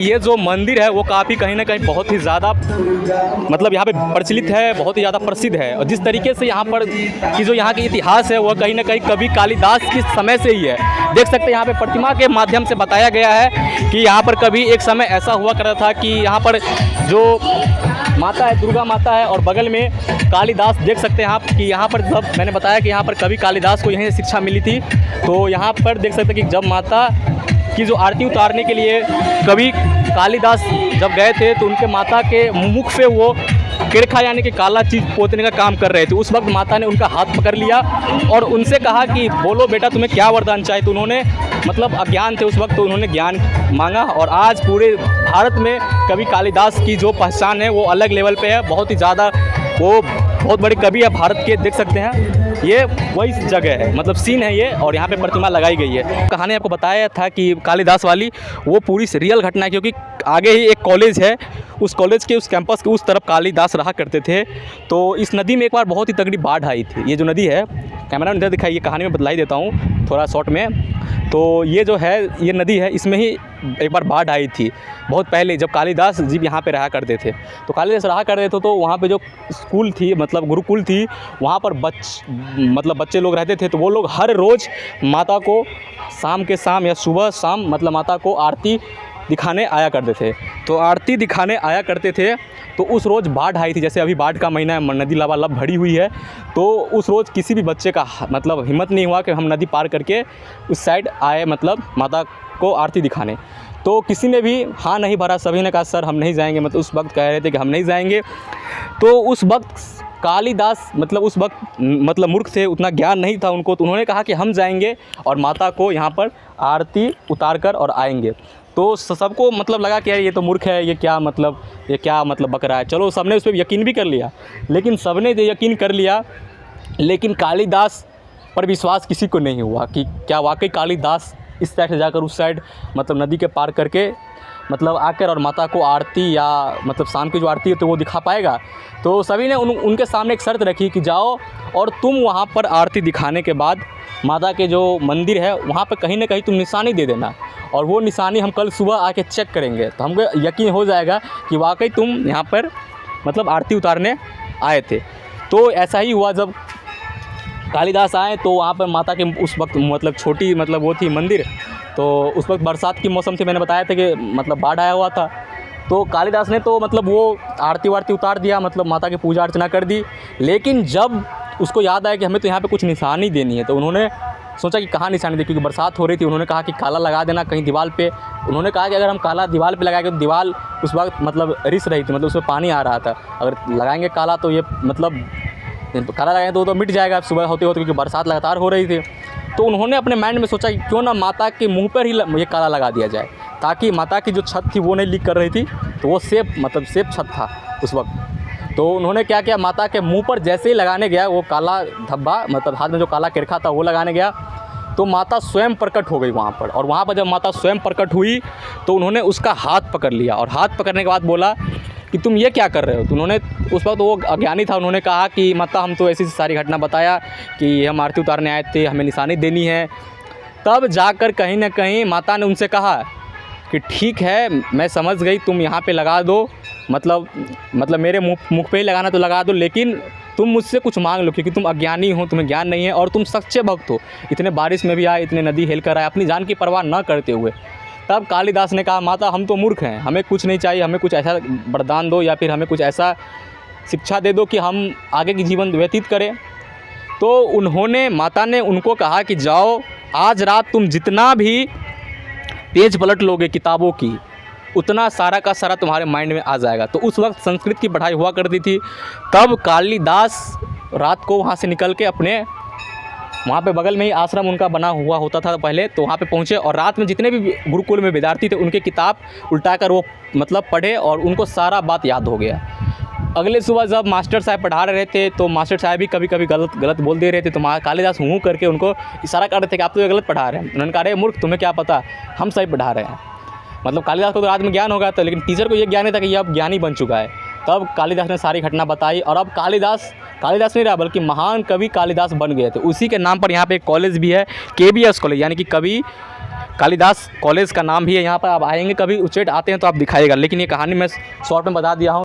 ये जो मंदिर है वो काफ़ी कहीं ना कहीं बहुत ही ज़्यादा मतलब यहाँ पे प्रचलित है, बहुत ही ज़्यादा प्रसिद्ध है। और जिस तरीके से यहाँ पर की जो यहाँ की इतिहास है वह कहीं ना कहीं कवि कालिदास के समय से ही है। देख सकते हैं यहाँ पे प्रतिमा के माध्यम से बताया गया है कि यहाँ पर कभी एक समय ऐसा हुआ करता था कि यहाँ पर जो माता है दुर्गा माता है और बगल में कालिदास, देख सकते हैं आप कि यहाँ पर जब मैंने बताया कि यहाँ पर कवि कालिदास को यहीं से शिक्षा मिली थी, तो यहाँ पर देख सकते हैं कि जब माता की जो आरती उतारने के लिए कवि कालिदास जब गए थे तो उनके माता के मुख पे वो किरखा यानी कि काला चीज़ पोतने का काम कर रहे थे। उस वक्त माता ने उनका हाथ पकड़ लिया और उनसे कहा कि बोलो बेटा तुम्हें क्या वरदान चाहिए। तो उन्होंने मतलब अज्ञान थे उस वक्त, तो उन्होंने ज्ञान मांगा और आज पूरे भारत में कवि कालिदास की जो पहचान है वो अलग लेवल पे है। बहुत ही ज़्यादा वो बहुत बड़े कवि है भारत के, देख सकते हैं ये वही जगह है, मतलब सीन है ये, और यहाँ पे प्रतिमा लगाई गई है। कहानी आपको बताया था कि कालिदास वाली वो पूरी रियल घटना है, क्योंकि आगे ही एक कॉलेज है, उस कॉलेज के उस कैंपस के उस तरफ कालिदास रहा करते थे। तो इस नदी में एक बार बहुत ही तगड़ी बाढ़ आई थी। ये जो नदी है, कैमरा में इधर दिखाई, ये कहानी में बतला ही देता हूँ थोड़ा शॉर्ट में। तो ये जो है ये नदी है, इसमें ही एक बार बाढ़ आई थी बहुत पहले, जब कालिदास जी यहाँ पे रहा करते थे। तो कालिदास रहा करते थे तो वहाँ पे जो स्कूल थी, मतलब गुरुकुल थी, वहाँ पर बच्चे लोग रहते थे। तो वो लोग हर रोज़ माता को शाम के शाम या सुबह शाम मतलब माता को आरती दिखाने आया करते थे। तो आरती दिखाने आया करते थे तो उस रोज़ बाढ़ आई थी। जैसे अभी बाढ़ का महीना है, नदी लबालब भरी हुई है, तो उस रोज़ किसी भी बच्चे का मतलब हिम्मत नहीं हुआ कि हम नदी पार करके उस साइड आए मतलब माता को आरती दिखाने। तो किसी ने भी हाँ नहीं भरा, सभी ने कहा सर हम नहीं जाएंगे, मतलब उस वक्त कह रहे थे कि हम नहीं जाएंगे। तो उस वक्त कालिदास मतलब उस वक्त मतलब मूर्ख थे, उतना ज्ञान नहीं था उनको, तो उन्होंने कहा कि हम जाएंगे और माता को यहाँ पर आरती उतार कर और आएंगे। तो सबको मतलब लगा कि यार ये तो मूर्ख है, ये क्या मतलब बक रहा है। चलो सबने उस पर यकीन भी कर लिया, लेकिन सबने जो यकीन कर लिया, लेकिन कालिदास पर विश्वास किसी को नहीं हुआ कि क्या वाकई कालिदास इस साइड से जाकर उस साइड मतलब नदी के पार करके मतलब आकर और माता को आरती या मतलब शाम की जो आरती है तो वो दिखा पाएगा। तो सभी ने उनके सामने एक शर्त रखी कि जाओ और तुम वहाँ पर आरती दिखाने के बाद माता के जो मंदिर है वहाँ पर कहीं ना कहीं तुम निशानी दे देना, और वो निशानी हम कल सुबह आके चेक करेंगे तो हमको यकीन हो जाएगा कि वाकई तुम यहाँ पर मतलब आरती उतारने आए थे। तो ऐसा ही हुआ, जब कालिदास आए तो वहाँ पर माता के उस वक्त मतलब छोटी मतलब वो थी मंदिर, तो उस वक्त बरसात की मौसम थी, मैंने बताया था कि मतलब बाढ़ आया हुआ था। तो कालिदास ने तो मतलब वो आरती वारती उतार दिया, मतलब माता की पूजा अर्चना कर दी। लेकिन जब उसको याद आया कि हमें तो यहाँ पे कुछ निशानी देनी है, तो उन्होंने सोचा कि कहाँ निशानी दे, क्योंकि बरसात हो रही थी। उन्होंने कहा कि काला लगा देना कहीं दीवार पे। उन्होंने कहा कि अगर हम काला दीवार पे लगाएंगे तो दीवार उस वक्त मतलब रिस रही थी, मतलब उसमें पानी आ रहा था, अगर लगाएंगे काला तो ये मतलब काला लगाएंगे तो वो तो मिट जाएगा सुबह होते होते, क्योंकि बरसात लगातार हो रही थी। तो उन्होंने अपने माइंड में सोचा कि क्यों ना माता के मुंह पर ही ये काला लगा दिया जाए, ताकि माता की जो छत थी वो नहीं लीक कर रही थी, तो वो सेफ छत था उस वक्त। तो उन्होंने क्या किया, माता के मुंह पर जैसे ही लगाने गया वो काला धब्बा मतलब हाथ में जो काला किरखा था वो लगाने गया, तो माता स्वयं प्रकट हो गई वहाँ पर। और वहाँ पर जब माता स्वयं प्रकट हुई तो उन्होंने उसका हाथ पकड़ लिया, और हाथ पकड़ने के बाद बोला कि तुम ये क्या कर रहे हो। तो उन्होंने उस वक्त वो अज्ञानी था, उन्होंने कहा कि माता हम तो ऐसी सारी घटना बताया कि हम आरती उतारने आए थे, हमें निशानी देनी है। तब जाकर कहीं ना कहीं माता ने उनसे कहा कि ठीक है मैं समझ गई, तुम यहाँ पे लगा दो, मतलब मेरे मुख पे ही लगाना तो लगा दो, लेकिन तुम मुझसे कुछ मांग लो, क्योंकि तुम अज्ञानी हो, तुम्हें ज्ञान नहीं है और तुम सच्चे भक्त हो। इतने बारिश में भी आए, इतने नदी हेल कर आए अपनी जान की परवाह न करते हुए। तब कालिदास ने कहा माता हम तो मूर्ख हैं, हमें कुछ नहीं चाहिए, हमें कुछ ऐसा वरदान दो या फिर हमें कुछ ऐसा शिक्षा दे दो कि हम आगे की जीवन व्यतीत करें। तो उन्होंने माता ने उनको कहा कि जाओ आज रात तुम जितना भी पेज पलट लोगे किताबों की, उतना सारा का सारा तुम्हारे माइंड में आ जाएगा। तो उस वक्त संस्कृत की पढ़ाई हुआ करती थी। तब कालिदास रात को वहाँ से निकल के अपने वहाँ पे बगल में ही आश्रम उनका बना हुआ होता था पहले, तो वहाँ पे पहुँचे और रात में जितने भी गुरुकुल में विद्यार्थी थे उनके किताब उल्टाकर वो मतलब पढ़े और उनको सारा बात याद हो गया। अगले सुबह जब मास्टर साहब पढ़ा रहे थे तो मास्टर साहब भी कभी कभी गलत बोल दे रहे थे, तो कालिदास हूँ करके उनको इशारा कर रहे थे कि आप तो ये गलत पढ़ा रहे हैं। उन्होंने कहा अरे मूर्ख तुम्हें क्या पता, हम सही पढ़ा रहे हैं। मतलब कालिदास को तो रात में ज्ञान हो गया था, लेकिन टीचर को ये ज्ञान नहीं था कि ये अब ज्ञानी बन चुका है। तब कालिदास ने सारी घटना बताई और अब कालिदास नहीं रहा बल्कि महान कवि कालिदास बन गए थे। उसी के नाम पर यहाँ पे एक कॉलेज भी है, KBS कॉलेज, यानी कि कवि कालिदास कॉलेज का नाम भी है यहाँ पर। आप आएंगे कभी उच्चैठ आते हैं तो आप दिखाएगा, लेकिन ये कहानी मैं शॉर्ट में बता दिया हूँ।